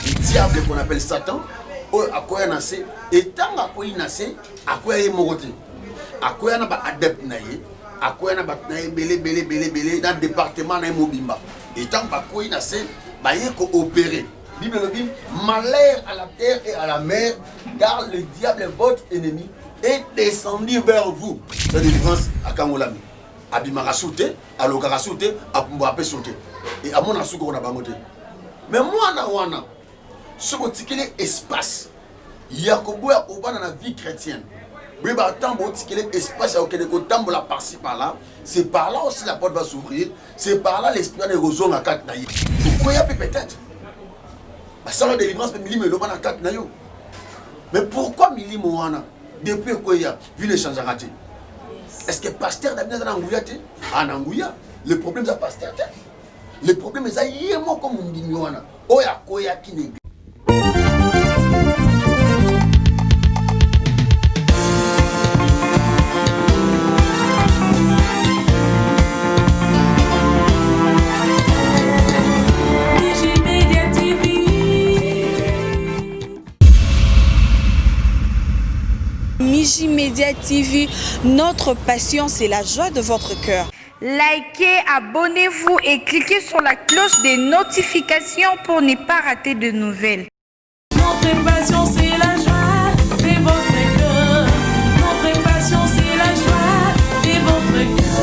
le diable qu'on appelle Satan, à quoi il a naissé, et tant à quoi il a naissé, à quoi il est mort. À quoi il a adepte naïe, à quoi il a belé dans le département naïe Mobimba. Et tant à quoi il a naissé, il y a opéré. Bible dit, malheur à la terre et à la mer, car le diable, votre ennemi, est descendu vers vous. C'est la différence à Kangolami. Abimara sauté, à l'Okara sauté, à Pumbape sauté. Et à mon assouk, on a bangoté. Mais moi, ce qui est espace, il y a dans la vie chrétienne. Mais espace, il y a la par-ci par-là. C'est par là aussi la porte va s'ouvrir. C'est par là l'esprit de Roson à 4 naïs. Pourquoi il y a peut-être? Ça va délivrance, mais Mili Meloban à 4 naïs. Mais pourquoi Mili Moana? Depuis quoi il y a vu les changements ratés? Est-ce que pasteur David a Angouya? En Angouya, le problème c'est pasteur. Le problème est que moi comme on dit Moana. Oya Koya qui n'est. Mijimedia TV, notre passion, c'est la joie de votre cœur. Likez, abonnez-vous et cliquez sur la cloche des notifications pour ne pas rater de nouvelles. Notre passion, c'est la joie de votre cœur. Notre passion, c'est la joie de votre cœur.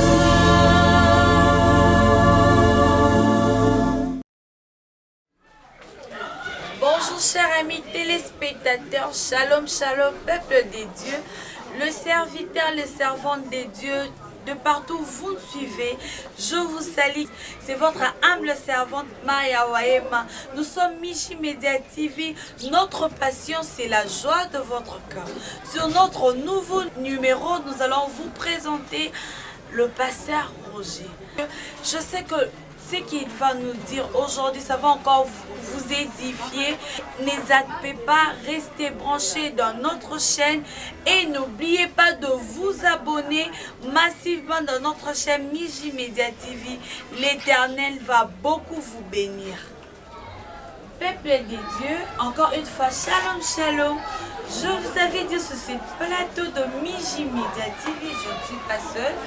Bonjour chers amis téléspectateurs, shalom, shalom, peuple des dieux, le serviteur, le servant des dieux, de partout vous nous suivez, je vous salue. C'est votre humble servante Maria Waema. Nous sommes Mijimedia TV. Notre passion, c'est la joie de votre cœur. Sur notre nouveau numéro, nous allons vous présenter le pasteur Roger. Je sais que ce qu'il va nous dire aujourd'hui, ça va encore vous édifier. N'hésitez pas, restez branchés dans notre chaîne et n'oubliez pas de vous abonner massivement dans notre chaîne Mijimedia TV. L'Éternel va beaucoup vous bénir. Peuple des dieux, encore une fois, shalom, shalom. Je vous avais dit sur ce plateau de Mijimedia TV, je ne suis pas seule.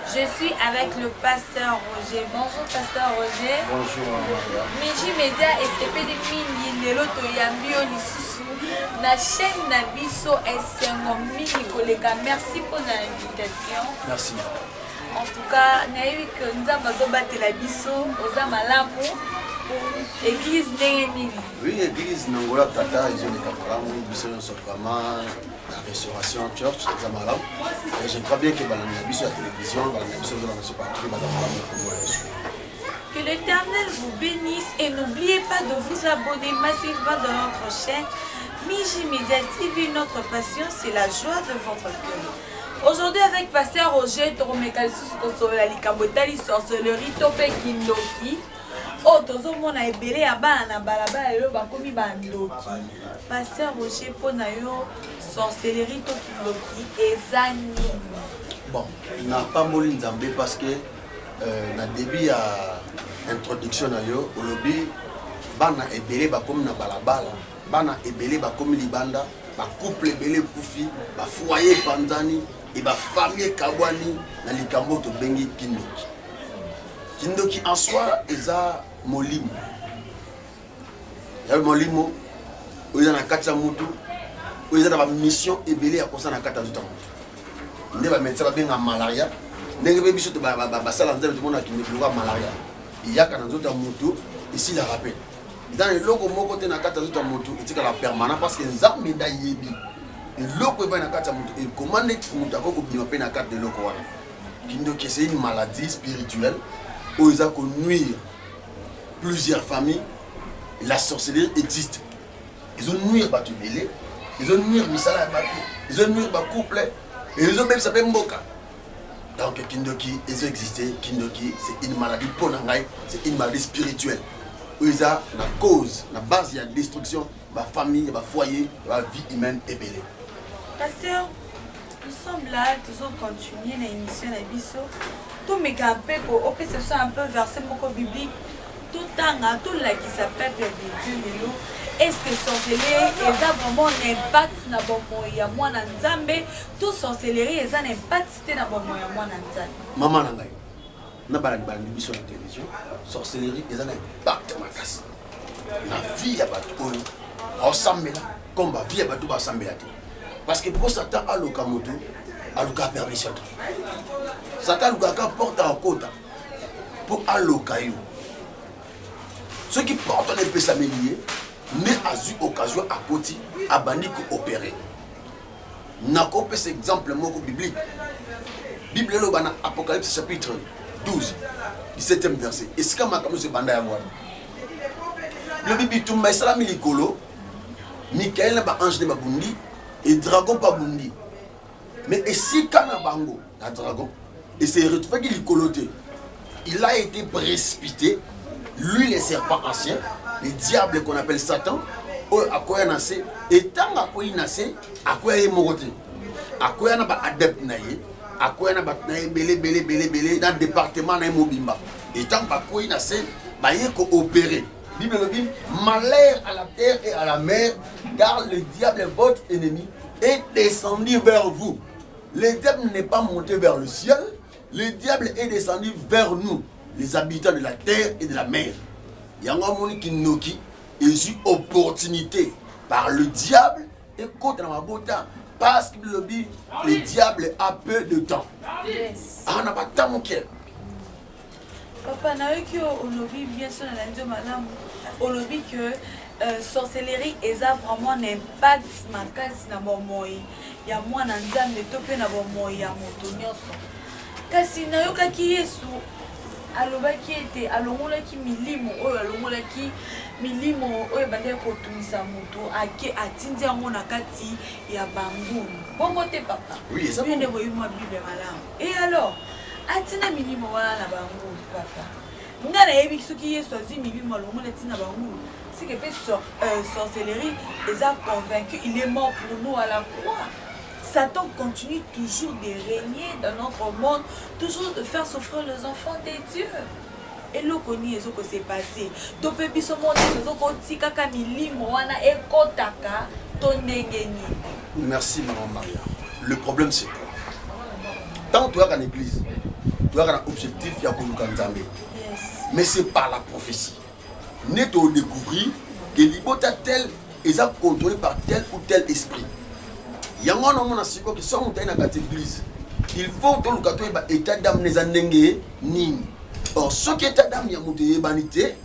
Je suis avec le pasteur Roger. Bonjour pasteur Roger. Bonjour Maria. Mijimedia SPD Mini Leloto Yambio Lisusu. La chaîne Nabiso Esengo Mini Kolega. Merci pour l'invitation. Merci. En tout cas, nous avons battu la biso aux Amalamu. Église Néhémie. Oui, l'église Nangola Tata, ils ont des camarades, ils sont vraiment la restauration church, et je crois bien que dans la télévision, dans la partout, que l'Éternel vous bénisse et n'oubliez pas de vous abonner massivement dans notre chaîne Mijimedia TV. Notre passion, c'est la joie de votre cœur. Aujourd'hui, avec pasteur Roger, Toromekalisus Kosola Likabotali, sorcellerie, Topé Kindoki. Oh, tozomona ebele ya bana na balabala lelo bakomi bandoki. Pasteur Roger pona yo sorcellerie to kindoki ezani. Bon, n'a pas moli nzambe parce que na début ya introduction na yo olobi bana ebele bakomi na balabala, bana ebele bakomi libanda, ba couple ebele kufi, ba foyer panzani et ba famille kabwani na likambo to bengi kindoki. Kindoki en soi eza molimo. Il y a molimo, où il y a un katia mutu, où il y a une mission ébélée à cause de la kata du temps. Il y a un médecin qui a malaria, il y a un médecin qui a malaria. Il y a un autre mutu, ici la rappel. Dans le logo moko te na kata du temps mutu, il y a la permanent parce que les armes médaillées. Le logo va na kata mutu, il commande mutu à cause de la kata de logo. Donc c'est une maladie spirituelle où ils ont nuire plusieurs familles. La sorcellerie existe. Ils ont nuire battu belé, ils ont nuire misala battu, ils ont nuire ba couple et ils ont même s'appelé Mboka. Donc Kindoki, ils ont existé. Kindoki, c'est une maladie ponangai, c'est une maladie spirituelle. Où ils ont la cause, la base, il y a destruction, ma famille, ma foyer, ma vie humaine est belée. Pasteur, nous sommes là, nous allons continuer l'émission de Bisso. Tout mes campés, on peut se faire un peu verser beaucoup biblique. tout tanga tout la qui s'appelle de Dieu. Est-ce que sorcellerie est vraiment un impact na bomo ya mwana nzambe? Tout sorcellerie est un impact na bomo ya mwana nzambe. Maman nangai. Na balani biso na télévision, sorcellerie est un impact makasi. Na vie ya bato oyo osambela comme ba vie ya bato ba sambela te. Parce que pour Satan a loka moto, a loka permission. Satan loka porte en côte pour aloka yo. Ceux qui portent les pessameliers mais a eu occasion à côté à bandi ko opérer. Na ko pes exemple moko biblique. Bible lo bana Apocalypse chapitre 12 17e verset. Est-ce que makamu se banda ya mwana? Le bibi tumba salami likolo. Michael na ba ange ne ba bundi et dragon pas bundi. Mais ici kana bango, la dragon et s'est retrouvé qu'il coloté. Il a été précipité, lui les serpents anciens, le diable qu'on appelle Satan, à quoi il a nassé, et tant à quoi il nassé, à quoi il est moroté, à quoi il a pas adepte naïe, à quoi il a pas belé dans le département naïe mobimba, et tant à quoi il nassé, bah il est coopéré. Bible dit malheur à la terre et à la mer, car le diable votre ennemi est descendu vers vous. Le diable n'est pas monté vers le ciel, le diable est descendu vers nous, les habitants de la terre et de la mer. Il y a un monde qui nous qui est une opportunité par le diable et contre la beauté parce que le diable a peu de temps. Yes. Ah, on n'a pas de temps, mon cœur. Papa, on oublie bien sûr dans la madame, on oublie que sorcellerie est vraiment un impact makasi na bomo ya mwana nzambe to pe na bomo ya moto nyonso. Kasi na yokaki Yesu alobaki ete alongolaki milimo oyo alongolaki milimo oyo bande kotumisa moto ake atindi yango na kati ya bangulu. Bongo te papa. Oui, ça. Bien de voyer moi Bible malamu. Et alors atina milimo wana na bangulu papa. Ngana yebi soki Yesu azi milimo alongola tina bangulu. C'est que sorcellerie les a convaincus, il est mort pour nous à la croix. Satan continue toujours de régner dans notre monde, toujours de faire souffrir les enfants de Dieu. Et là, on sait ce qui s'est passé. Merci, maman Maria. Le problème, c'est quoi? Tant que tu as une église, tu as un objectif, il y a mais c'est par la prophétie. Net au découvrir que l'ibota tel est contrôlé par tel ou tel esprit. Il y a un homme qui sont dans cette église. Il faut que le cateau ait état d'âme les andengue ni. Or, ce qui est état d'âme, il y a monté banité.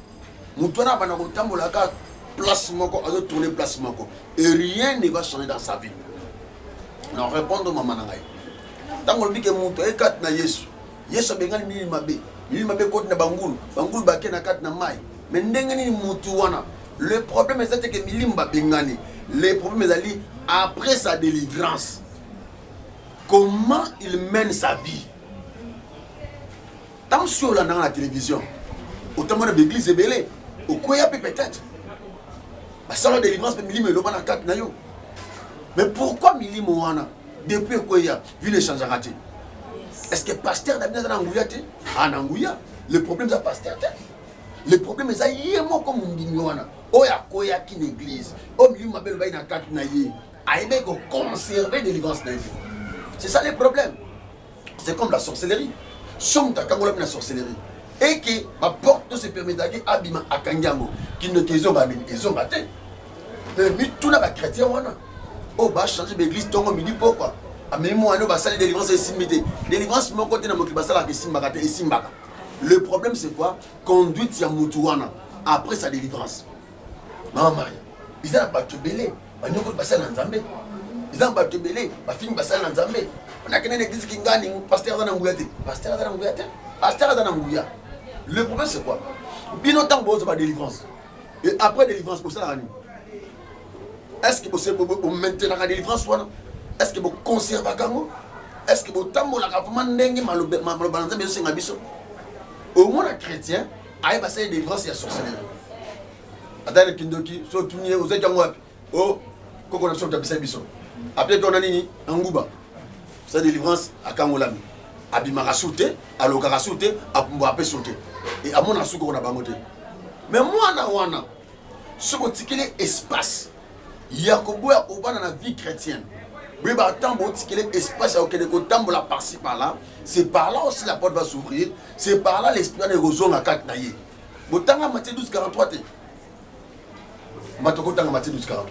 Moutona banakotam la carte place moko, à tourner place moko. Et rien ne va changer dans sa vie. Non, répondre maman nangai. Tant qu'on dit que mouto est kat na Yesu. Yesu bengali mili mabe. Mili mabe kote na bangulu. Bangulu baké na kat na mai. Mais le problème est que Milimba Bengani, le problème est après sa délivrance, comment il mène sa vie. Tant sur là dans la télévision, autant de l'église est belée, au quoi peut-être. Ça la délivrance, Milim est le mais pourquoi Milim Ouana, depuis quoi il y a vu les changements ratés? Est-ce que pasteur d'Abinaz en Angouya? Le problème c'est pasteur. Le problème est que y a comme on dit oya koya qui l'église au milieu ma belle na kat na yé aimer ko conserver délivrance na vie. C'est ça le problème. C'est comme la sorcellerie. Somme ta kangola na sorcellerie et que ma porte se permet d'aller abima akangiango qui ne qu'ils ont ba ils ont battu. Mais tout na ba chrétien wana. Oh ba changer l'église tongo midi pourquoi? Ameni mo ano ba salle délivrance et simité. Délivrance mon côté na mo ki ba sala ke simbaka te simbaka. Le problème c'est quoi? Conduite ya mutuana après sa délivrance. Maman Maria, ils ont battu belé, ils ont passé dans Zambé. Ils ont battu belé, ils ont passé dans Zambé. On a qu'une église qui gagne, pasteur dans Angouya. Pasteur dans Angouya. Pasteur dans Angouya. Le problème c'est quoi? Bien autant que vous avez délivrance. Et après délivrance, pour ça, est-ce que vous maintenez la délivrance? Est-ce que vous conservez la gango? Est-ce que vous tambour la gaffe mandenge malobanza mais c'est un abisso? Au moins, les chrétiens, ils ont des délivrances et des sorcelleries. Attendez, Kindoki, surtout, vous êtes en Wap. Oh, comment on a fait un bisson. Après, on a dit, en Gouba. C'est délivrance à Kangolami. Abimara sauté, à l'Okara sauté, à Pumbape sauté. Et à mon assou, on a pas monté. Mais moi, ce que tu espace, il y a dans la vie chrétienne. Oui, bah, tant que l'espace, il y a la par-ci par-là. C'est par là aussi la porte va s'ouvrir. C'est par là l'esprit de l'érosion à 4 naïe. Bon, tant que Matthieu 12, 43, Matthieu 12, 43.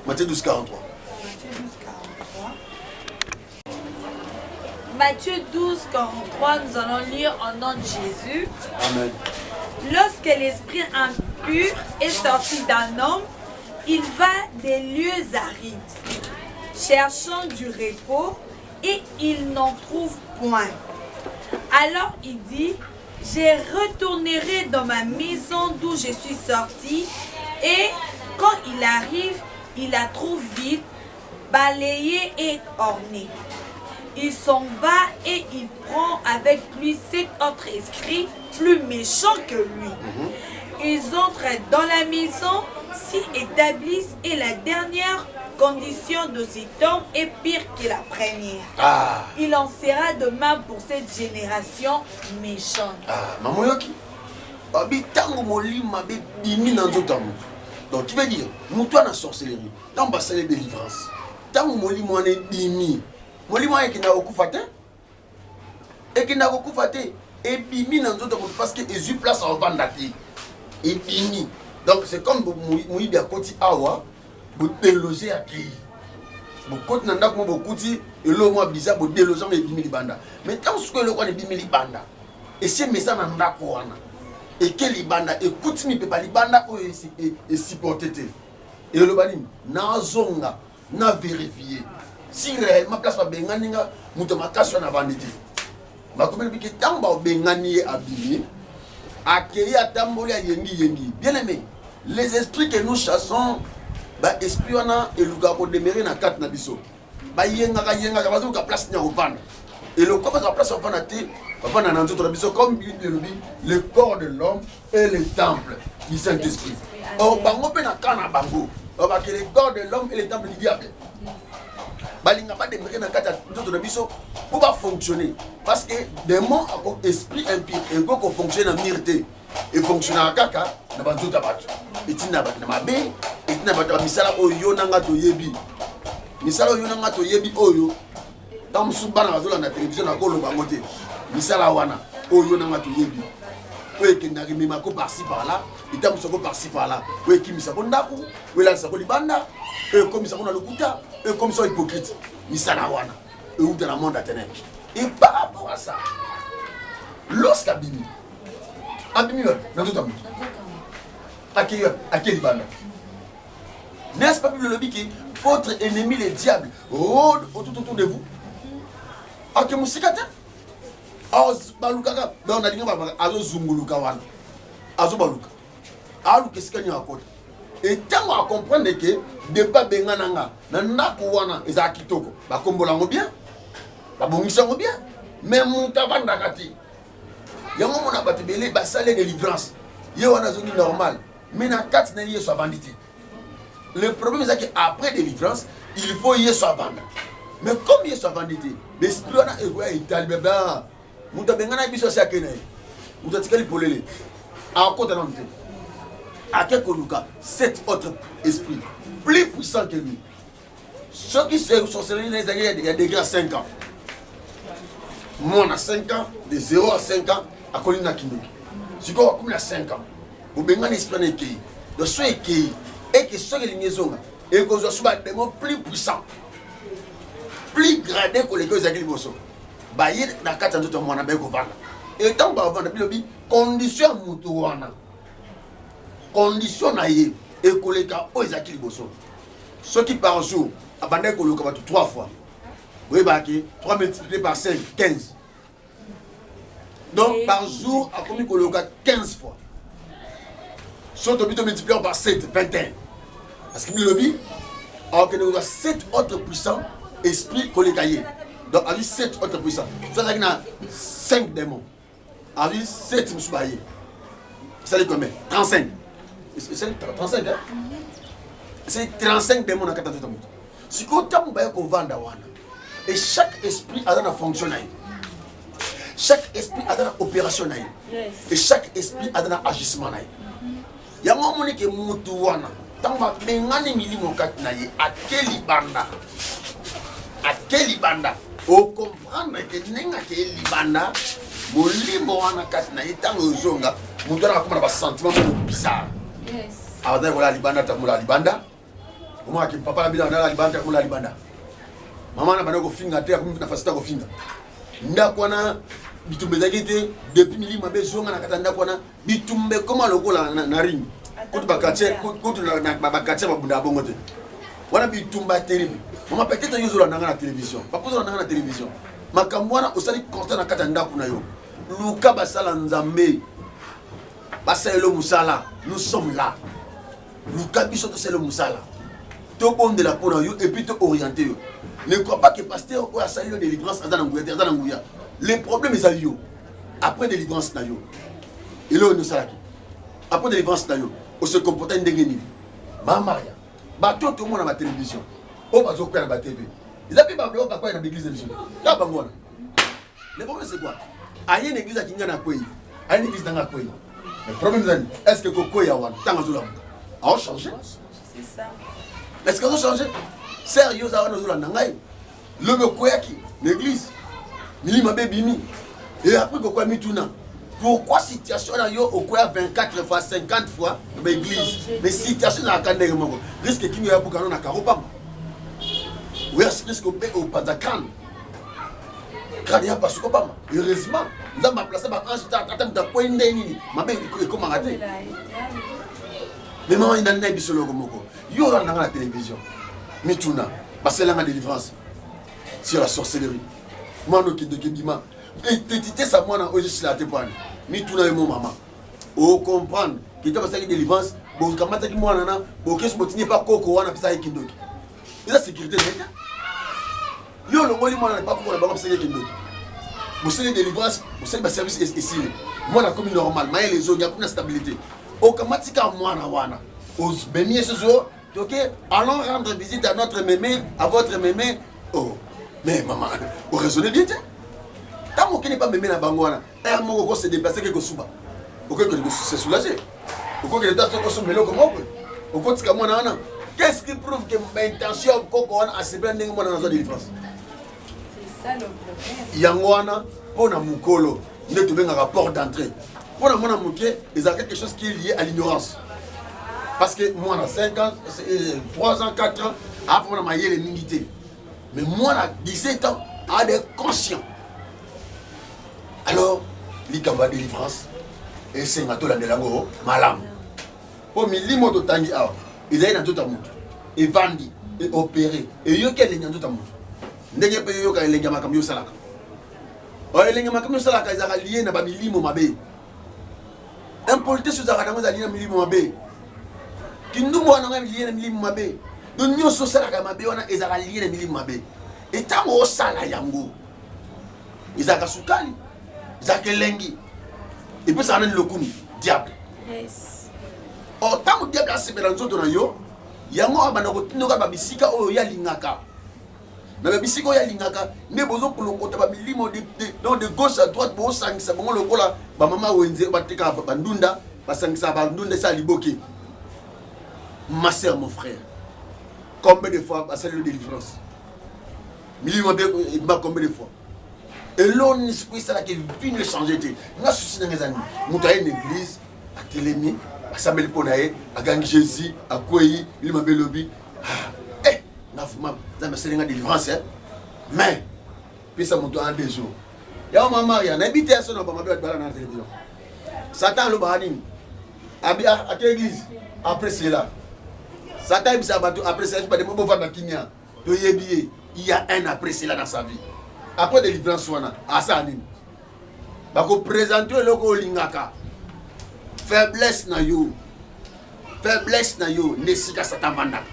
Matthieu 12, 43. Matthieu 12, 43, nous allons lire au nom de Jésus. Amen. Lorsque l'esprit impur est sorti d'un homme, il va des lieux arides, cherchant du repos, et il n'en trouve point. Alors il dit, je retournerai dans ma maison d'où je suis sorti, et quand il arrive, il la trouve vide, balayée et ornée. Il s'en va et il prend avec lui 7 autres esprits plus méchants que lui. Ils entrent dans la maison, s'y établissent, et la dernière condition de cet homme est pire que la première. Il en sera de même pour cette génération méchante. Maman Yoki, donc tu veux dire, nous toi dans la sorcellerie, dans la salle de délivrance, tant que nous est bimi, molimo est qui n'a aucun faté, et qui n'a aucun faté, et bimi dans d'autres parce que Jésus place en vandati, et bimi. Donc c'est comme vous bien côté awa, vous déloger à qui, vous côté n'anda comme vous côté et l'eau moi bizarre vous déloger les bimi libanda. Mais tant que le roi est bimi libanda, et c'est mais ça n'anda quoi et que libanda écoute mi peut pas libanda ou et supporter et le banim na zonga na vérifier si réellement place pas benganinga muto makasho na vandité ma comme bi que tamba bengani abimi accueillir tamboli ya yengi bien aimé les esprits que nous chassons ba esprit wana et luka ko demeurer na 4 na biso ba yenga ka bazo ka place nya opana et le corps de la place opana té papa na nzoto na biso comme le corps de l'homme et le temple du Saint-Esprit. Oh bango pe na kana bango oh ba que le corps de l'homme et le temple du diable balinga pas demeurer na 4 nzoto na biso pour pas fonctionner parce que démon a esprit impur et ko fonctionner en mirté et fonctionner en kaka na banzuta batu etina batu na mabe etina batu misala oyo nanga to yebi misala oyo nanga to yebi oyo tam subana bazola na télévision na ko loba moté misala wana oyo nanga to yebi oyo kendaki mema ko par-ci par-là etam soko par-ci par-là oyo kimisa ko ndaku oyo la sako libanda oyo komisa ko na lokuta oyo komisa hypocrite misala wana oyo dans le monde à ténèbres. Et par rapport à ça, lorsqu'Abimi dans tout le monde, à quel bande? N'est-ce pas le lobby qui votre ennemi le diable rôde autour de vous? À que Moussikate? Az Balukaka, on a dit Azo Zunguluka wana, Azo Baluka. Alors qu'est-ce qu'il y a à côté? Et tant à comprendre que débat bengananga, nanaku wana ezaki kitoko, ba kombolango bien. La bonne bien, mais mon tabac d'agati. Il y a un moment où on a battu ba salé de délivrance. Il y a une zone normale, mais dans 4 n'est pas bandité. Le problème c'est qu'après délivrance, il faut y soit vendre. Mais comme il y soit bandité, l'esprit on a égoï italien bébé. Mon tabac n'a pas ça qu'est né. Mon tabac c'est pour les. À côté de l'entrée. À quel cas 7 autres esprits plus puissants que lui. Ceux qui sont sorcellerie, il y a des gars 5 ans. Moi, on a 5 ans, de 0 à 5 ans, à Colina Kindoki. Si on a comme 5 ans, vous avez un esprit qui est soit qui et qui sont les liaisons, et que vous soyez des mots plus puissants, plus gradés que les choses qui sont baillés dans 4 ans de temps, on a bien qu'on vende. Et tant qu'on va vendre, condition moutouana, condition naïe, et que les cas, aux acquis ceux qui par jour, abandonnent que le 3 fois. Oui, 3 multiplié par 5, 15. Donc, par jour, à combien qu'on le 15 fois. Soit multiplié par 7, 21. Parce que le dit, alors que nous avons 7 autres puissants esprits qu'on les cahiers. Donc, avec 7 autres puissants. Soit il y a 5 démons. Avec 7 moussoubaïs. Ça dit combien? 35. C'est 35, hein? C'est 35 démons dans 14 ans. Si on a qu'on vend, et chaque esprit a une fonction. Chaque esprit a une opération. Et chaque esprit a un agissement. Il y a un moment qui est moutouana. Tant que mengani milimo katnaye à quel banda. À quel banda. Au comprendre que nenga quel banda. Molimo wana katnaye tant ozonga. Moutouana comme un sentiment bizarre. Alors d'ailleurs voilà libanda tamula libanda. Moi qui papa la bila na libanda tamula libanda. Maman na bana ko finga te ko na fasita ko finga. Ndako na bitumbe zakete depuis milima bezonga na katanda kwana bitumbe koma lokola na ring. Kutu bakache na bakache babunda bongo te. Wana bitumba terrible. Maman peut-être yozo la na télévision. Papa zo na télévision. Makamwana osali constant na katanda kuna yo. Luka basala nzambe. Basalo musala, nous sommes là. Luka biso to c'est le musala. To bon de la pour yo et puis te orienter. Ne crois pas que pasteur ou a sali de délivrance à Zanangouya. Les problèmes ils ont après délivrance na yo. Et là nous salaki. Après délivrance na yo, on se comporte ndengeni. Ma Maria. Ba tout le monde à la télévision. On va jouer à la TV. Ils avaient pas de quoi dans l'église de Dieu. Là bangona. Le problème c'est quoi? A une église à Kingana Kouy. A une église dans la Kouy. Le problème c'est est-ce que Kokoya wan tant azola a changé? C'est ça. Est-ce que ça a changé? Sérieux ça va nous nangai. Le Kokoya qui l'église. Milima bébimi. Et après Kokoya mituna. Pourquoi situation là yo Kokoya 24 fois 50 fois l'église. Mais situation na kandenge moko. Risque kinyo ya bukano na karopa. Oui, risque au Padakan. Kania parce que pas heureusement nous avons placé par ange tatam ta point ndeni mabe ko mangate mais maman ina na bisolo komoko yo na la télévision mituna basela na délivrance sur la sorcellerie mano ki de kibima et tité ça moi na oje sur la tepane mituna et mon maman o comprendre que tu vas faire délivrance bon kamata ki moi na bon qu'est-ce que tu n'es pas koko wana pisa ikindoki eza sécurité d'État. Yo le moli moi na pas pour la banque c'est qui d'autre. Vous savez délivrance, vous savez le service ici. Moi la commune normale, mais les zones il y a une stabilité. Automatique moi na wana. Aux bénier ce jour, OK, allons rendre visite à notre mémé, à votre mémé. Oh, mais maman, vous raisonnez bien. Tant que n'est pas mémé na bangwana, un mot se déplacer quelque souba. OK que se soulager. OK que les dates sont mêlées comme moi. OK que moi na. Qu'est-ce qui prouve que ma intention koko wana asibende moi na zone délivrance? Yangwana, on a Moukolo, nous devons un rapport d'entrée. Pour moi, il y a quelque chose qui est lié à l'ignorance. Parce que moi, on a 5 ans, 3 ans, 4 ans, après on a maillé les militaires. Mais moi, on a 17 ans, on a des conscients. Alors, l'Ikamba délivrance, et c'est un peu de l'ango, malam. Pour me limo de tangi, ils ont tout à monde. Et vendi, et opéré. Et ils ont tout à monde. Ndenge pe yo ka elenga makamyo salaka. O elenga makamyo salaka ezaka lié na ba milimo mabe. Impolité sur zaka dango zali na milimo mabe. Kindumo wana lié na milimo mabe. Do nyoso salaka mabe wana ezaka lié na milimo mabe. Et tango osala yango. Ezaka sukali. Ezaka elengi. Et puis ça amène le kumi, diable. Yes. O tango diable a sebela nzoto na yo, yango abana ko tinoka ba bisika oyo ya lingaka. Na bisiko ya lingaka ne bozo kolokota ba milimo de gauche à droite bo sangisa bongo lokola ba mama wenze batika bandunda basangisa bandunda sa liboki. Ma sœur, mon frère, combien de fois basali le délivrance milimo be combien de fois et l'on esprit ça qui vient changer te na souci na ngezani muta une église a telemi basameli ponae a gangi Jésus a koyi milimo be lobi c'est une délivrance, mais puis ça monte en 2 jours. Il y a un maman, il y a un habité à son nom, dans la télévision. Satan le bahanim. À quelle église? Après cela. Satan il s'est abattu après cela. Il y a un après cela dans sa vie. Après délivrance, à ça, il va présenter le logo lingaka. Faiblesse na yo. Faiblesse na yo. Nesika Satan mandak.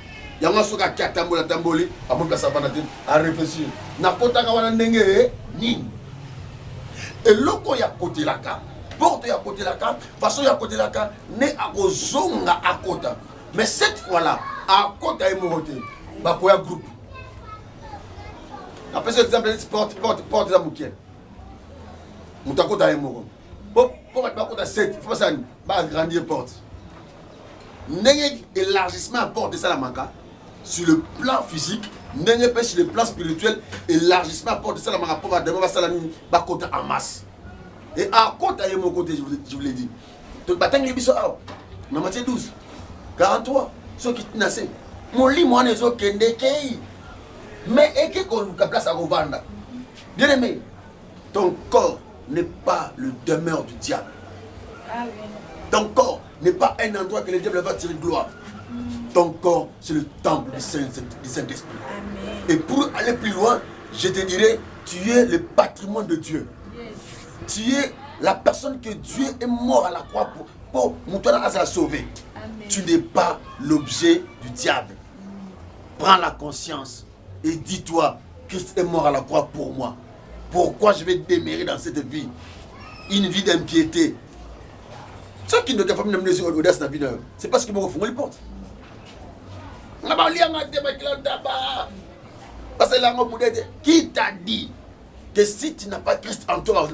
Yanga soka kiatambola tamboli amonka sabanati à réfléchir na kotaka wana ndenge ni et loko ya côté laka porte ya côté laka façon ya côté laka ne akozonga akota mais cette fois là akota est monté ba koya groupe après cet exemple porte za mukiel Moutako ta moko. Pour tu 7, il faut ça agrandir porte. Élargissement à porte de Salamanca sur le plan physique, n'est pas sur le plan spirituel, élargissement à porte de Salamanca pour demain va côté en masse. Et à côté mon côté, je vous l'ai dit. Donc bataille les biso na Matthieu 12 43 ceux qui naissent mon lit moi les autres kende kei mais et que qu'on place à revendre. Bien aimé, ton corps n'est pas le demeure du diable. Amen. Ton corps n'est pas un endroit que le diable va tirer gloire. Ton corps, c'est le temple du Saint-Esprit. Et pour aller plus loin, je te dirais, tu es le patrimoine de Dieu. Yes. Tu es la personne que Dieu est mort à la croix pour la sauver. Amen. Tu n'es pas l'objet du diable. Prends la conscience et dis-toi, Christ est mort à la croix pour moi. Pourquoi je vais demeurer dans cette vie? Une vie d'impiété. Ceux qui ne te font pas les audaces dans la vie, c'est parce qu'ils m'ont refondé les portes. Parce que qui t'a dit que si tu n'as pas Christ en toi,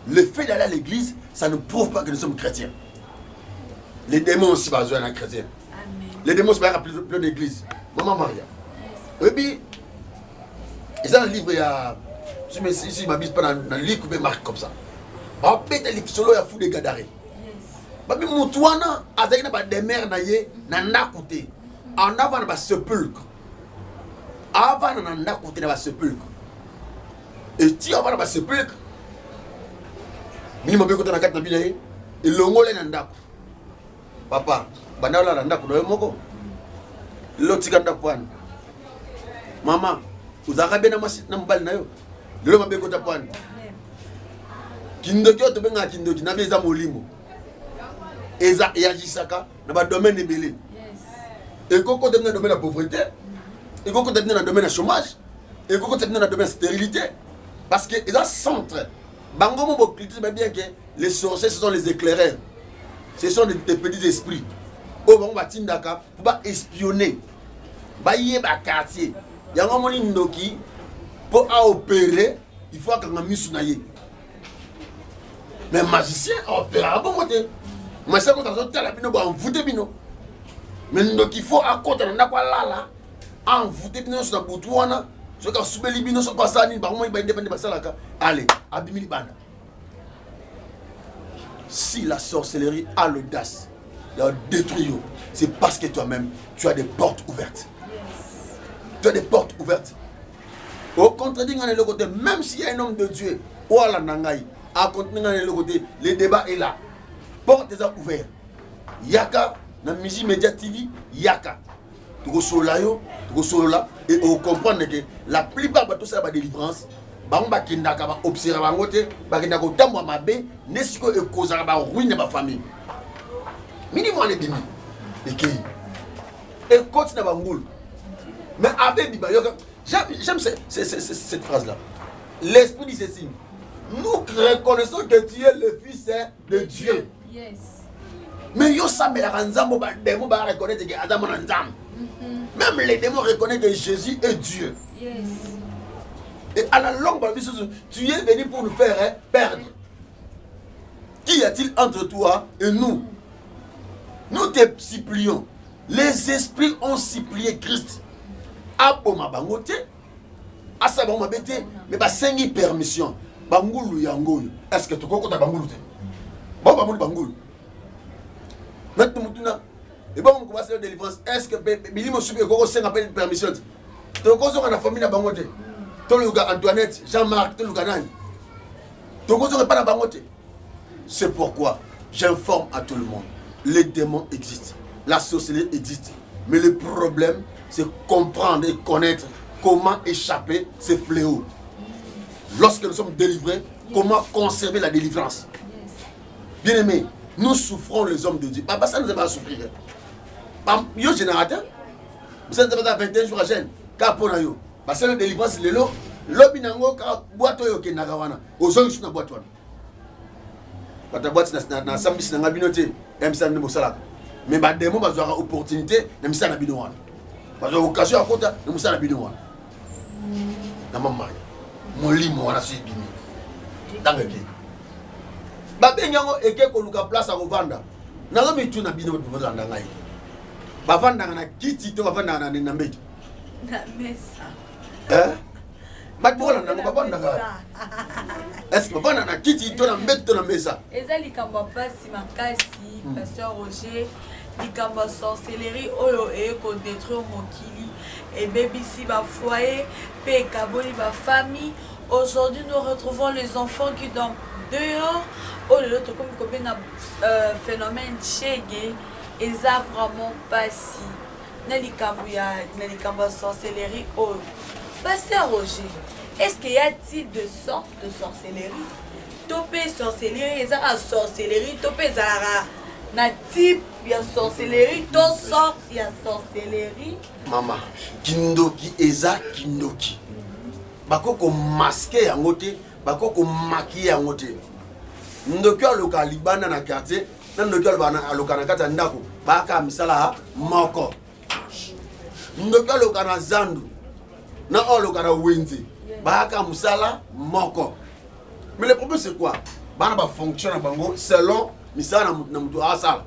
le fait d'aller à l'église, ça ne prouve pas que nous sommes chrétiens. Les démons aussi ont besoin d'un chrétien. Les démons sont pas plein d'église. Maman Maria. Et puis, ils ont un livre, il y a. Si je ne m'abuse pas dans le livre, il marque comme ça. On peut être les solo, il y a fou de gadaré. Mais Moutouana, avec des mères, n'a côté. En avant, il y a sepulcre. Avant, il y a côté de sepulcre. Et si avant, il y a sepulcre, il y a côté de la carte de la vie, et le mot est dans papa, il y a un moko. L'autre, maman, vous avez bien un le mabe kota pwani kindoki oto benga kindoki na beza molimo eza yajisaka na ba domaine ebele et koko te dans le domaine de la pauvreté et koko te dans le domaine du chômage et koko te dans le domaine de la stérilité parce que ils ont centre bango mo bokiti bien que les sorciers ce sont les éclaireurs, ce sont des petits esprits au bango batindaka pour pas espionner ba yeba quartier yango moni ndoki. Pour opérer, il faut que nous soyons. Mais magicien opérer à bon côté. Mais c'est comme ça que nous avons envoûté bino. Mais donc il faut à côté de nous là envoûter bino sur la boutouana, sur la soubeli bino sur passani, bah moi il va indépendant de ça là. Allez, abimili banda. Si la sorcellerie a l'audace de détruire, c'est parce que toi-même tu as des portes ouvertes. Tu as des portes ouvertes. Au contraire, même s'il y a un homme de Dieu, ou à la Nangaï, à continuer le côté, le débat est là. Porte est ouverte. Yaka, dans Miji Media TV, Yaka. Tu es là, et on comprend que la plupart de tout ça, la délivrance, Bamba Kindaka va observer à côté, Bakindako Tamwa Mabe, Nesiko et Kozara va ruiner ma famille. Minimum les demi. Et continue à Bangoul. Mais avec Bibayoka. J'aime cette phrase-là. L'Esprit dit ceci. Nous reconnaissons que tu es le Fils de Dieu. Yes. Mais yo samé la ranzamo ba démon ba reconnaître que Adam en Adam. Même les démons reconnaissent que Jésus est Dieu. Yes. Et à la longue, tu es venu pour nous faire perdre. Qu'y a-t-il entre toi et nous? Nous te supplions. Les esprits ont supplié Christ. Aboma bangote asa bama bete mais ba sengi permission bangulu yangoyo est-ce que tu kokota bangulu te bon bangulu bangulu maintenant mutuna et bon on commence la délivrance est-ce que bilimo subi koko senga permission to kozo na famille na bangote to luga Antoinette Jean-Marc to luga nani to kozo pas na bangote. C'est pourquoi j'informe à tout le monde, les démons existent, la sorcellerie existe, mais le problème c'est comprendre et connaître comment échapper ces fléaux. Lorsque nous sommes délivrés, comment conserver la délivrance. Bien aimé, nous souffrons les hommes de Dieu. Bah, ça nous a pas à souffrir. Yo générateur, vous êtes à 21 jours à gêne. Car pour nous, c'est la délivrance, c'est le lot. L'obinango, car boîte au yoke nagawana. Aux gens qui sont dans la boîte. La boîte, c'est dans Sambis, dans la binoté, M5 de Moussala. Mais les démons, ils ont l'opportunité de me faire la binote. Parce que l'occasion à côté, nous sommes à la binote. Dans ma mari, mon lit, moi, on a suivi. Dangaki. Babenyango eke koluka place à Rovanda. Nazo mitu na bino bovoza ndangai. Bavanda na kiti to bavanda na nambeto. Na mesa. Batola na bavanda nga. Est-ce que bavanda na kiti to na mbeto na mesa? Eza likambo pasi makasi, pasteur Roger, likambo sorcellerie oyo eko détruire mokili et bébisi ba foyer, pe kaboli ba famille. Aujourd'hui, nous retrouvons les enfants qui dorment dehors. Oh, l'autre comme un phénomène chégué, et ça vraiment pas si. N'a sorcellerie. Oh, pasteur Roger, est-ce qu'il y a-t-il de sortes de sorcellerie? Topé sorcellerie, et ça a sorcellerie, topé zara. Na type, il y a sorcellerie, to sorte, il y a sorcellerie. Maman, kindoki, eza kindoki. Bakoko masqué en côté, bakoko maquillé en côté. Ndoki aloka libana na quartier, ndoki aloka na kata ndako, baka misala moko. Ndoki aloka na zandu, na aloka na wenzi, baka misala moko. Mais le problème c'est quoi? Bana ba fonctionne bango selon misala na mutu asala.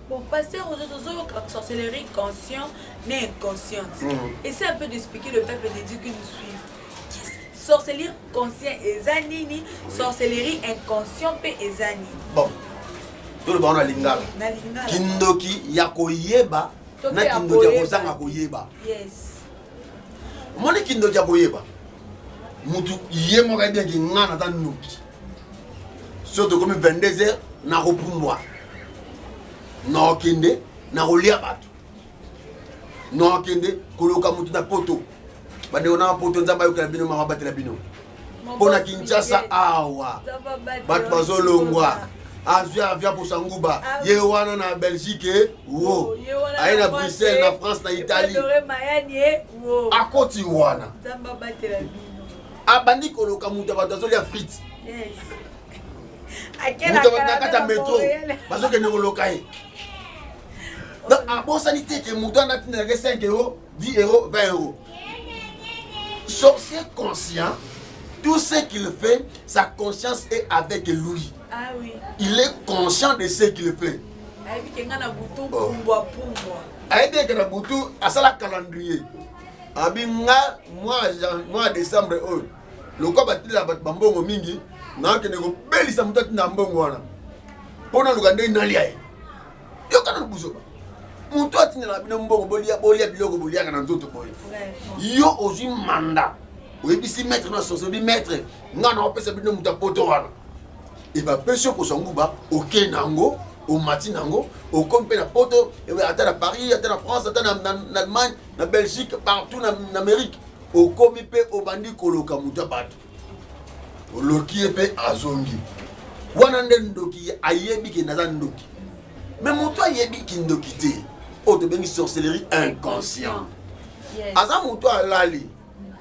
Bon, pasteur, aujourd'hui, sorcellerie consciente, mais inconsciente. Et c'est un peu d'expliquer le peuple de Dieu qui nous suit. Sorcellerie consciente et zanini, sorcellerie inconsciente et zanini. Bon, tout le monde a lingala. Kindoki yakoyeba, na kindoki yakozanga koyeba. Yes. Moni kindoki yakoyeba. Mutu yemo ka bien ki ngana tan nuki. Surtout comme 22h na repumbwa. Na okende na rolia batu. Na okende koloka mutu na poto. Bade ona poto nzamba yo kala bino ma batela bino. Pona Kinshasa awa. Batu bazolongwa. Azwi avion pour Sanguba. Ye wana na Belgique wo. Aina Bruxelles na France na Italie. Akoti wana. Nzamba batela bino. Abandi koloka mutu batazoli ya frites. Yes. Mutu bakata metro. Bazoke ne koloka ye. Donc en bonne sanité que mutu na tina 5 €, 10 €, 20 €. Sorcier conscient, tout ce qu'il fait, sa conscience est avec lui. Ah oui. Il est conscient de ce qu'il fait. Aïe, qui ngana butu pumbwa. Aïe, que na butu à ça la calendrier. Abinga mois décembre le quoi battu la bambongo mingi, na que nego beli sa mutu na mbongo wana. Pona lugande inalia. Yo kana buzo. Mutu atina la bino mbongo bolia biloko bolia kana nzoto boy. Yo ozi manda. Oyebisi maître na sorcellerie maître. Ngana opesa bino mutu poto wana. Et ba peso ko sanguba OK nango, au matin nango, au compé na poto, et à Paris, à France, à Allemagne, na Belgique, partout en Amérique. Au comipé au bandi koloka mutu batu. Au loki epé azongi. Wana ndoki ayebi ke naza ndoki. Mais mutu ayebi ki ndoki te. O de bengi sorcellerie inconscient. Yes. Aza mutu alali.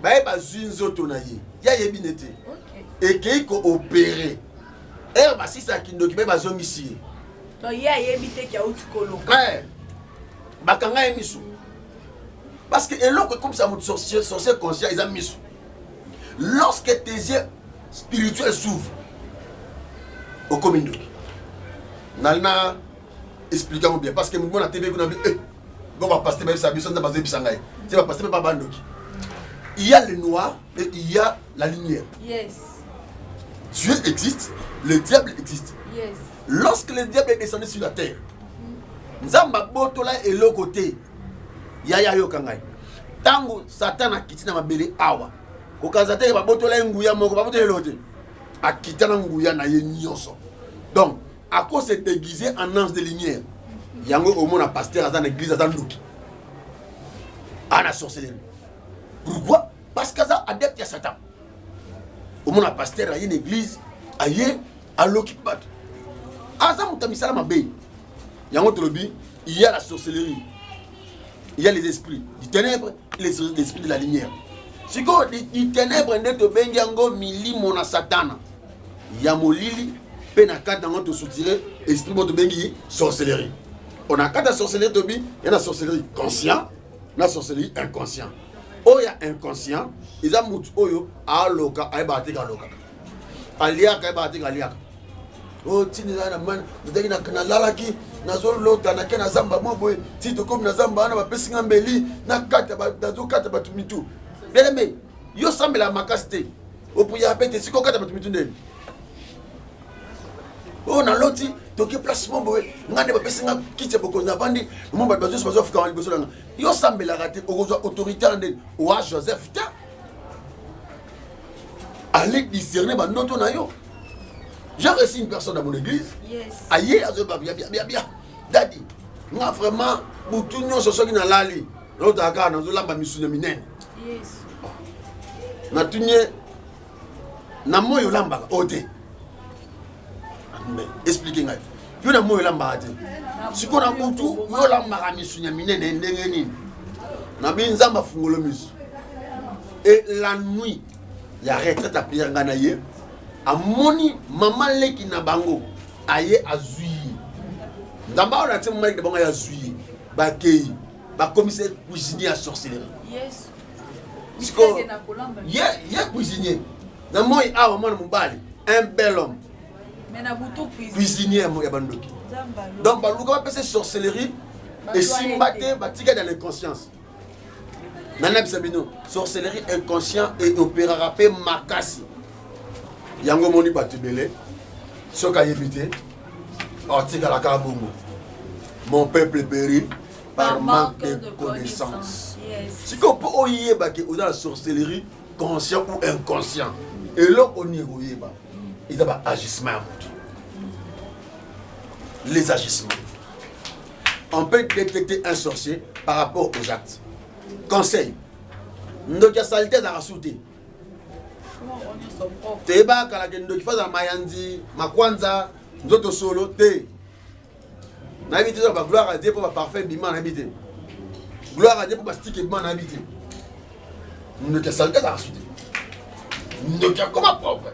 Ba eba zunzoto na ye. Ya yebi nete. Et ki ko opérer. Bah si ça qui nous qui va zombie ici. Donc il y a évité qu'il y a autre colo. Bakanga emisu. Parce que et l'autre comme ça mon sorcier conscient ils ont mis. Lorsque tes yeux spirituels s'ouvrent au communes. Nalna expliquons bien parce que nous na TV vous n'a dit on va passer même ça bison dans bazé bisangai. Tu vas passer pas bandoki. Il y a le noir et il y a la lumière. Yes. Dieu existe, le diable existe. Yes. Lorsque le diable est descendu sur la terre, Nzamba botola et l'autre côté, yaya yo kangai. Tango Satan a quitté na mabele awa. Ko kazate ba botola nguya moko ba botola l'autre. A quitté na nguya na ye nyonso. Donc, à cause c'est déguisé en ange de lumière. Yango au monde a pasteur dans l'église dans Luki. Ana sorcellerie. Pourquoi? Parce que ça adepte à Satan. Au monde a pasteur à une église, aïe, à l'occupat. Azam utamisala mabe. Yango tolobi, il y a la sorcellerie. Il y a les esprits du ténèbre et les esprits de la lumière. Si go du ténèbre ndeto bengi yango milimo na Satana. Ya molili pe na kata ngo to soutire esprit mo to bengi sorcellerie. On a kata sorcellerie tobi, il y a la sorcellerie conscient, la sorcellerie inconscient. Oya inconscient, ils ont mutu oyo a loka a bateka loka. aliaka batika aliaka oh tini na man ndaki na lalaki na zo lota na kena zamba mobo ti to comme na zamba ana ba pesinga mbeli na kata ba dazo kata ba tumitu bien mais yo sambela makaste opuya pete siko kata ba tumitu ndeni oh na loti toki placement boy ngane ba pesinga kite boko na bandi mo ba bazo bazo fika en liboso nga yo sambela raté okozwa autorité ndeni wa Joseph ta aller discerner ba noto na yo. J'ai reçu une personne dans mon église. Yes. Aïe, bien. Daddy, moi vraiment, pour tout le monde, ce qui est lali. L'autre a gardé dans la mission de minen. Yes. Na tunye, na mo yo lamba ote. Expliquez-moi. Yo na mo yo lamba ote. Si qu'on a mutu, yo lamba la mission de minen ndenge nini. Na binzamba fungolo misu. Et la nuit, il y a retraite à prière nganaye. Amoni maman leki na bango aye azui ndamba on a tellement de bango ya azui ba kei ba commissaire cuisinier à sorcellerie. Yes. Siko yeah cuisinier na moi a maman mobali un bel homme mais na buto cuisinier mo ya bandoki donc ba luka ba pese sorcellerie et simbate ba tika dans l'inconscience nana bisabino sorcellerie inconscient et opérera pe makasi. Yango moni batubele soka yebite article la kabongo mon peuple périt par manque de connaissance. Yes. Si qu'on peut oyeba que dans la sorcellerie conscient ou inconscient et là on y oyeba il y a agissement les agissements on peut détecter un sorcier par rapport aux actes. Conseil ndokia saleté dans la souté teba kala kendo kifaza mayanzi makwanza nzoto solo te na habité ba gloire à Dieu pour ba parfait bima na habité gloire à Dieu pour ba stick bima na habité ndokia salga da suite ndokia comme propre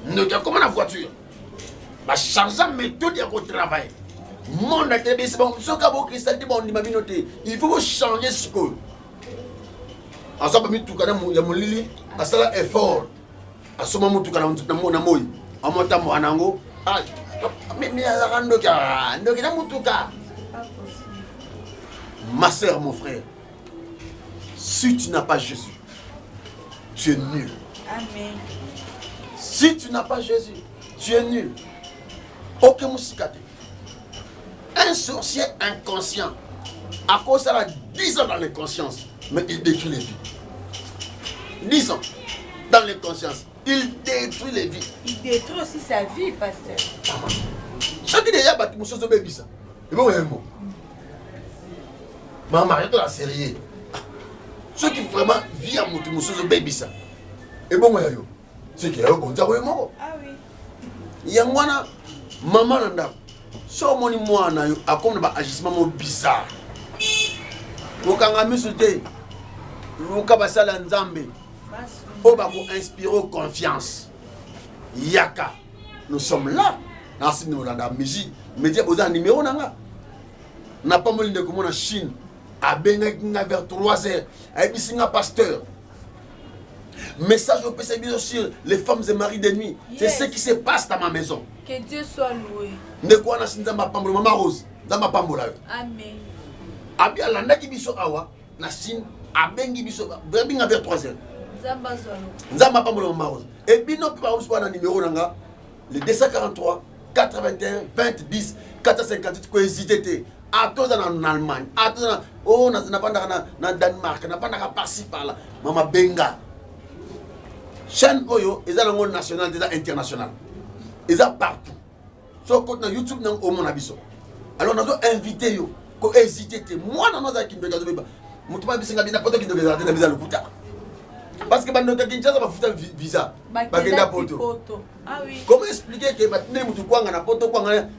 ndokia comme la voiture ba changer méthode ya ko travailler monde a tebe c'est bon so ka bo cristal bon ni mabinoté il faut changer ce que ensemble mi tukana ya molili asala effort asoma mutuka na moi amota mo anango ah mais arando ka ndoki na mutuka. Ma sœur, mon frère, si tu n'as pas Jésus, tu es nul. Amen. Si tu n'as pas Jésus, tu es nul. Ok, mousikate. Un sorcier inconscient, à cause ça a 10 ans dans l'inconscience, mais il détruit les vies. 10 ans dans l'inconscience, il détruit les vies. Il détruit aussi sa vie, pasteur. Ce qui déjà battu, monsieur Zobébi, ça. Et bon, un mot. Maman, arrête de la série. Ceux qui vraiment vivent à monsieur Zobébi, ça. Et bon, c'est qui est bon, ça va mort. Ah oui. Il y a un maman, so moni mwana yo akomna ba agissement mo bizarre okanga misute luka basala nzambe o ba ko inspirer confiance yaka nous sommes là dans ce niveau là musique média boza numéro nanga na pas moli de comme na Chine a benga kinga vers 3h a bisinga pasteur message au PC bien sûr les femmes et maris de nuit. Yes. C'est ce qui se passe dans ma maison. Que Dieu soit loué. Ne quoi na sinza ma pambo mama rose dans ma pambo là. Amen. Abia landa ki biso awa na sin abengi biso brebinga vers 3h. Nzamba zolo. Nzamba pambo mama rose. Et bino pa on na numéro nanga le 243 81 20 10 458 ko hésiter à tous en Allemagne, à tous oh na panda na Danemark, na panda par-ci par-là. Mama benga. Chaîne Oyo, ils ont un national, ils ont international. Ils ont partout. Sur le YouTube, nous avons un abisso. Alors, nous avons invité, nous avons hésité. Moi, nous avons dit que nous avons dit que nous avons dit que nous avons dit que nous avons dit que parce que nous avons dit que nous avons fait un visa. Ah oui. Comment expliquer que maintenant nous avons un poto,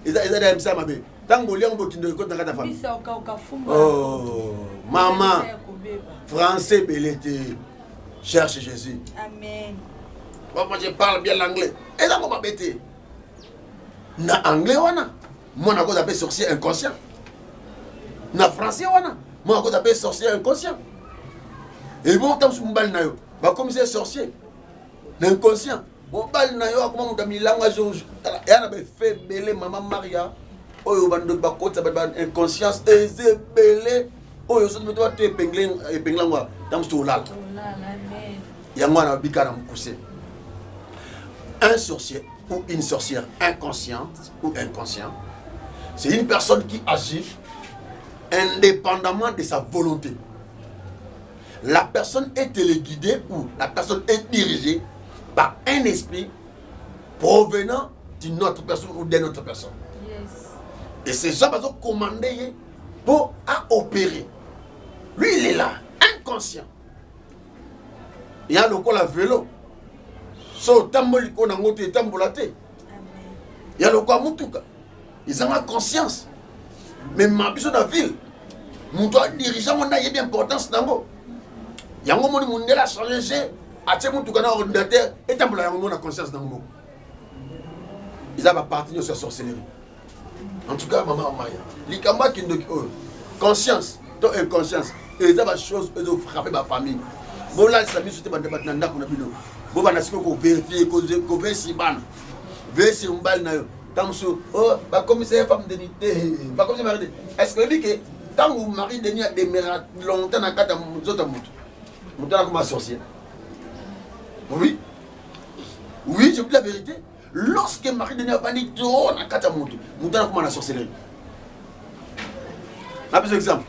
ils ont dit que nous avons dit tant que nous avons dit que nous avons dit que oh, maman, français, belleté. Cherche Jésus. Amen. Moi je parle bien l'anglais. Et là, on m'a bêté. Na anglais, wana. Moi, on a appelé sorcier inconscient. Na français, wana. Moi, on a appelé sorcier inconscient. Et bon, tant que je me balle, bah, comme c'est sorcier. L'inconscient. mobali na yo akoma muta milanga jour ya na be fait belé maman Maria oyo bando bakota ba inconscience ezebele oyo so meto te epengla dans ce lala ya mwana bikana mukuse. Un sorcier ou une sorcière inconsciente ou inconscient, c'est une personne qui agit indépendamment de sa volonté. La personne est téléguidée ou la personne est dirigée par un esprit provenant d'une autre personne ou d'une autre personne. Yes. Et ces gens sont commandés pour opérer. Lui, il est là, inconscient. Il y a le col à vélo. So, tamboli ko na ngoto etambolate. Il y a le col à mutuka. Ils ont la conscience. Mais ma biso na ville. Mon dirigeant, on a eu d'importance nango. Yango moni mundela changer. Ache mutuka na ordinateur. Etambola yango na conscience nango. Ils ont appartenu sur la sorcellerie. En tout cas, maman Maya. Likamba qui conscience, donc inconscience. Et ils ont des choses qui ont frappé ma famille. Bon là, ça m'a sauté dans le ndak on a bino. Bon bah nasi ko vérifier ko vérifier ban. Vérifier mbal na yo. Tamso oh ba commissaire femme de nité. Ba commissaire mari. Est-ce que dit que tant que mari de ni a demeuré longtemps na kata muzota mutu. Mutana comme sorcier. Oui. Oui, je vous dis la vérité. Lorsque Marie de a vendu trop na kata mutu, mutana comme la sorcellerie. Un petit exemple.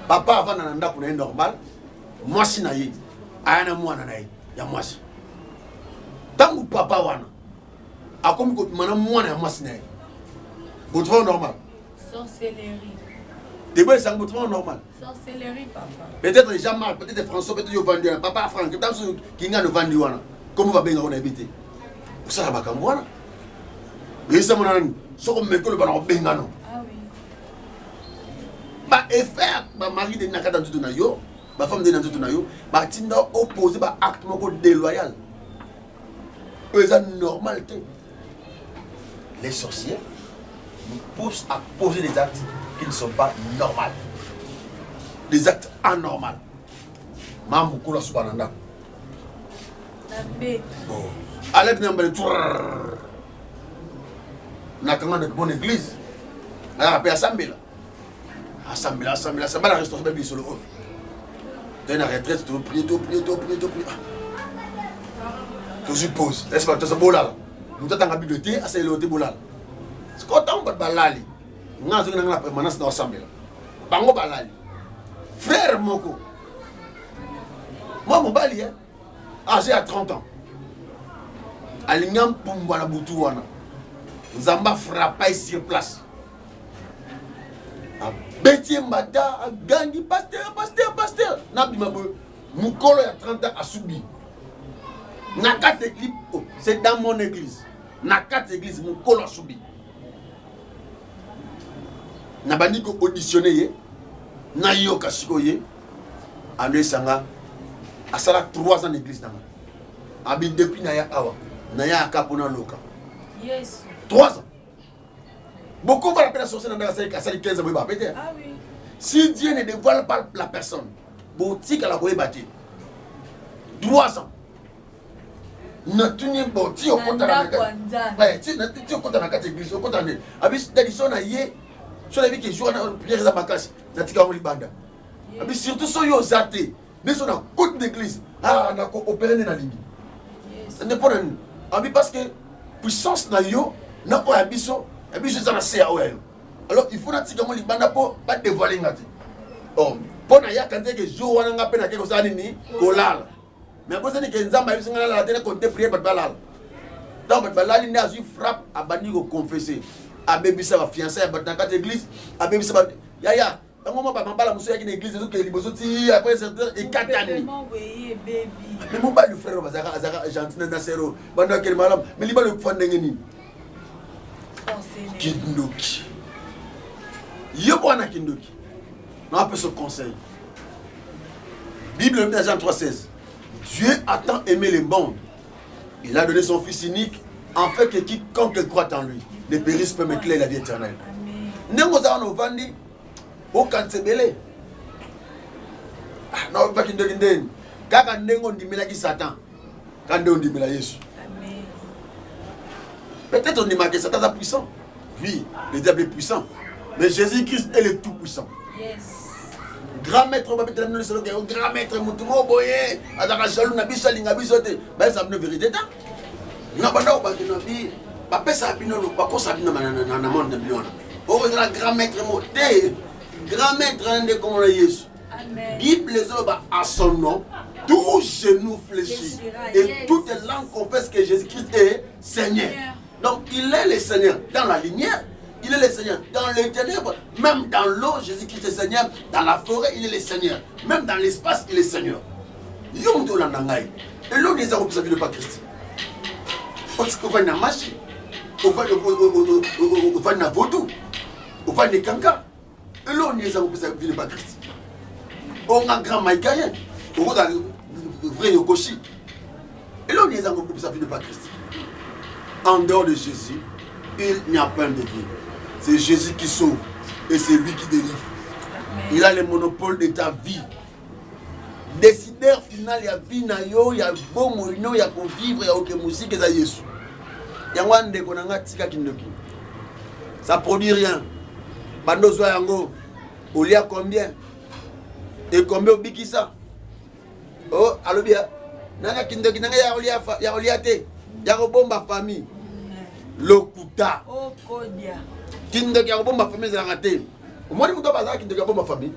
Papa avant nanda pour un normal, moi si naïe, ayana moi naïe, ya moi si. Tant que papa wana, a comme que maintenant moi na moi si naïe. Vous trouvez normal? Sorcellerie. Des bois ça vous trouvez normal? Sorcellerie, papa. Peut-être Jean-Marc, peut-être François, peut-être yo vendu, papa Franck, tant que qui n'a le vendu wana. Comment va bien on habiter? Vous savez pas comme wana. Et ça mon ami, so comme me que le ballon bengano. Bah effet bah mari de nakata tout na yo bah femme de tout na yo bah tinda opposé bah acte moko déloyal eux a normalité. Les sorciers nous poussent à poser des actes qui ne sont pas normaux, des actes anormaux. Maman kula subhanallah La bête. bon allez bien ben na kanga de bonne église la paix assemblée assemblée, la responsabilité sur le haut. Tu es en retraite, tu pries. Tu poses. Est-ce que tu as un bolal? Nous avons un bibliothèque, c'est le bolal. C'est quand on va balali. Nous avons une permanence dans l'assemblée. Bango balali. Frère Moko. Moi, mon bali, âgé à 30 ans. Alignam Pumbana Boutouana. Nous avons frappé sur place. Bétier Mbata, Gandhi, pasteur. Nabi Mabo, Moukolo, il y a 30 ans, a subi. Nakat église, c'est dans mon église. Nakat église, Moukolo a subi. Nabani ko auditionné, Nayo Kasikoye, André Sanga, a sala 3 ans d'église. Abi depuis Naya Awa, Naya Akapona Loka. Yes. 3 ans. Beaucoup vont appeler la sorcière dans la 15 ans. Ah oui. Si Dieu ne dévoile pas la personne, boutique à la voie bâtie. 3 ans. Natuni boti au compte à la tu au compte à la catégorie, au compte à la abis d'addition à yé, sur la vie qui joue à la prière à Bakash, Natika Olibanda. Abis surtout sur yo zate, mais sur la côte d'église, ah, on a opéré dans la ligne. Ce n'est pas un. Abis parce que puissance na yo, n'a pas abisso. Et puis je suis alors il faut que les bandes pas dévoiler. Oh, pour na ya quand que jour on a peine à quelque chose ni kolala. Mais après ça ni que nzamba biso ngala la télé compter prier bat balal. Donc bat balal ni azu frappe à bandi ko confesser. A bébé ça va fiancer bat dans quatre église, a bébé ça ya. Dans moment pas bala muso ya ki église que liboso ti après certain et 4 années. Mais mon ba le frère bazaka azaka gentil na sero. Banda kel malam, mais liba le fande ngeni. Kindoki. Yobwana Kindoki. On appelle ce conseil. Bible de Jean 3,16. Dieu a tant aimé le monde. Il a donné son Fils unique, en fait que quiconque croit en lui ne périsse pas mais qu'il ait la vie éternelle. Nengoza on vandi au Kantebele. Ah non pas Kindoki nden. Kaka ndengo ndimela ki Satan. Quand on dit Jésus. Peut-être on dit que Satan est puissant. Oui, le diable est puissant. Mais Jésus-Christ est le tout puissant. Yes. Grand maître, grand maître, Moutouma Boye, Adaka Jalou, Nabi Salinga Bisote, ben ça me vérité. Nabanda ou Bakinabi, Papa Sabino, Papa Sabino, Nanamon de Bion. Oh, grand maître, grand maître, de comme Jésus. Bible les hommes à son nom, tout genou fléchit et toute langue confesse que Jésus-Christ est Seigneur. Donc il est le Seigneur dans la lumière, il est le Seigneur dans les ténèbres, même dans l'eau, Jésus-Christ est Seigneur, dans la forêt, il est le Seigneur, même dans l'espace, il est Seigneur. Yom to lanangai. Et l'eau les a représentés de pas Christ. Parce qu'on va na machi, on va na vodou, on va na kanka. Et l'eau les a représentés de pas Christ. On a un grand maïkayen, on a un vrai yokoshi. Et là, on est en groupe de Christ. En dehors de Jésus, il n'y a pas de vie. C'est Jésus qui sauve et c'est lui qui délivre. Il a le monopole de ta vie. Décideur final, il y a vie, il y a bon moïno, il y a pour vivre, il y a aucune musique, il y a Jésus. Il y a un de konanga tika kindoki. Ça produit rien. Bando soa yango, on y a combien? Et combien au ça? Oh, allo bien. Nanga kindoki nanga ya oliate. Ya bomba famille. Lokuta. Oh kodia. Kindoki ya bomba famille za ngate. Au moins muto baza kindoki ya bomba famille.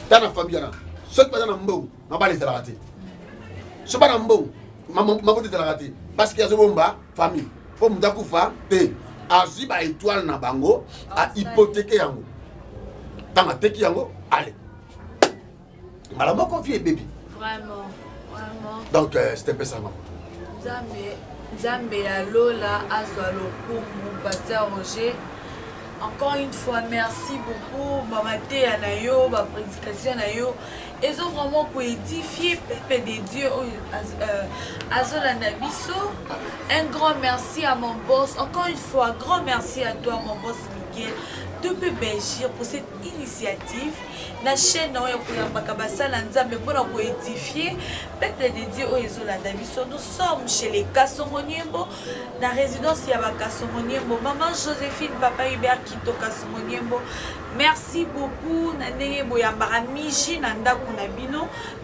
Tana famille na. Soki baza na mbongo, na bali za ngate. So bana mbongo, mabote za ngate. Parce qu'il y a bomba famille. Pour mudakufa te. Azi ba étoile na bango a hypothéquer yango. Tanga teki yango, allez. Maman confié bébé. Vraiment, vraiment. Donc c'était un peu ça. Zambe ya Lola Azwa Lokumu, Pasteur Roger. Encore une fois, merci beaucoup. Mamate Anayo, ma prédication Anayo. Ils ont vraiment pour édifier peuple des dieux. Azola Nabiso. Un grand merci à mon boss. Encore une fois, grand merci à toi, mon boss Miguel. Depuis Belgique pour cette initiative, la chaîne pour édifier peuple de Dieu nous sommes chez les Kasomoniembo, la résidence Yaba Kasomoniembo, maman Joséphine, papa Hubert Kito Kasomoniembo. Merci beaucoup,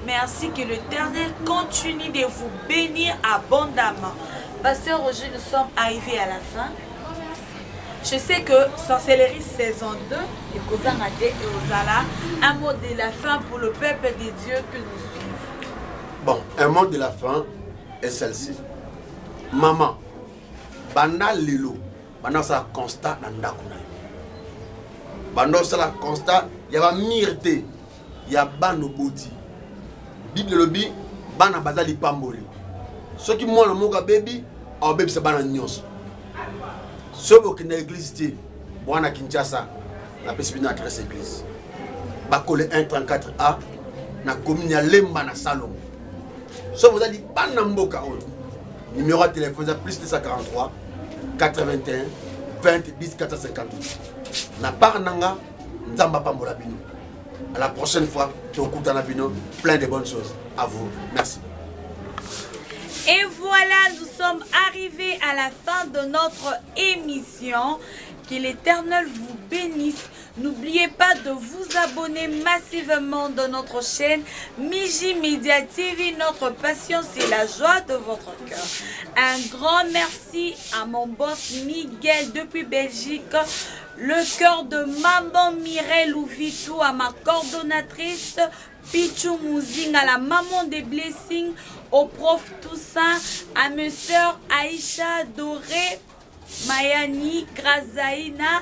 merci que l'Éternel continue de vous bénir abondamment. Pasteur Roger, nous sommes arrivés à la fin. Je sais que Sorcellerie saison 2 et Kozangate et Ozala, un mot de la fin pour le peuple des dieux que nous suivons. Bon, un mot de la fin est celle-ci. Maman, bana lelo, bana ça constat dans ndakuna. Bana ça constat, il y a mirte, il y a bano boti. Bible lobby, bana bazali pamboli. Ce qui moi na moka baby, au baby c'est bana nyos. Ceux qui ont l'église, Boana Kinshasa, la Pespina Grèce Église. Bakole 134A, na commune Lemba na Salon. Ceux qui ont dit Banamboka, numéro de téléphone, plus 243 81 20 10 458. Na Parnanga, Nzamba Pambola Bino. À la prochaine fois, Tokutana Bino, plein de bonnes choses. À vous. Merci. Et voilà, nous sommes arrivés à la fin de notre émission. Que l'Éternel vous bénisse. N'oubliez pas de vous abonner massivement dans notre chaîne Miji Media TV. Notre passion, c'est la joie de votre cœur. Un grand merci à mon boss Miguel depuis Belgique. Le cœur de maman Mireille Louvitou, à ma coordonnatrice Pichou Mouzing, à la maman des Blessings, au prof Toussaint, à mes sœurs Aïcha, Doré, Mayani, Grazaïna,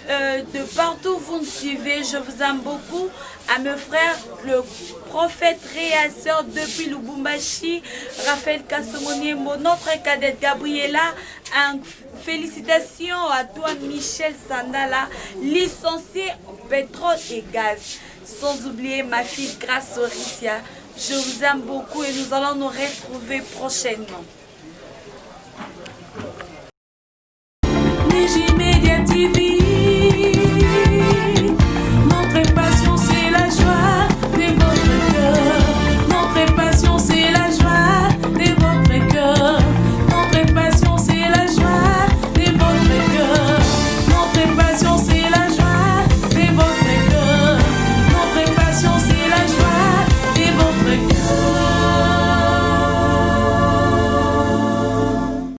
de partout vous me suivez, je vous aime beaucoup. À mes frères, le prophète Réasseur depuis Lubumbashi, Raphaël Kasomoniembo, notre cadette Gabriela, félicitations à toi Michel Sandala, licencié en pétrole et gaz. Sans oublier ma fille Grace Oricia. Je vous aime beaucoup et nous allons nous retrouver prochainement.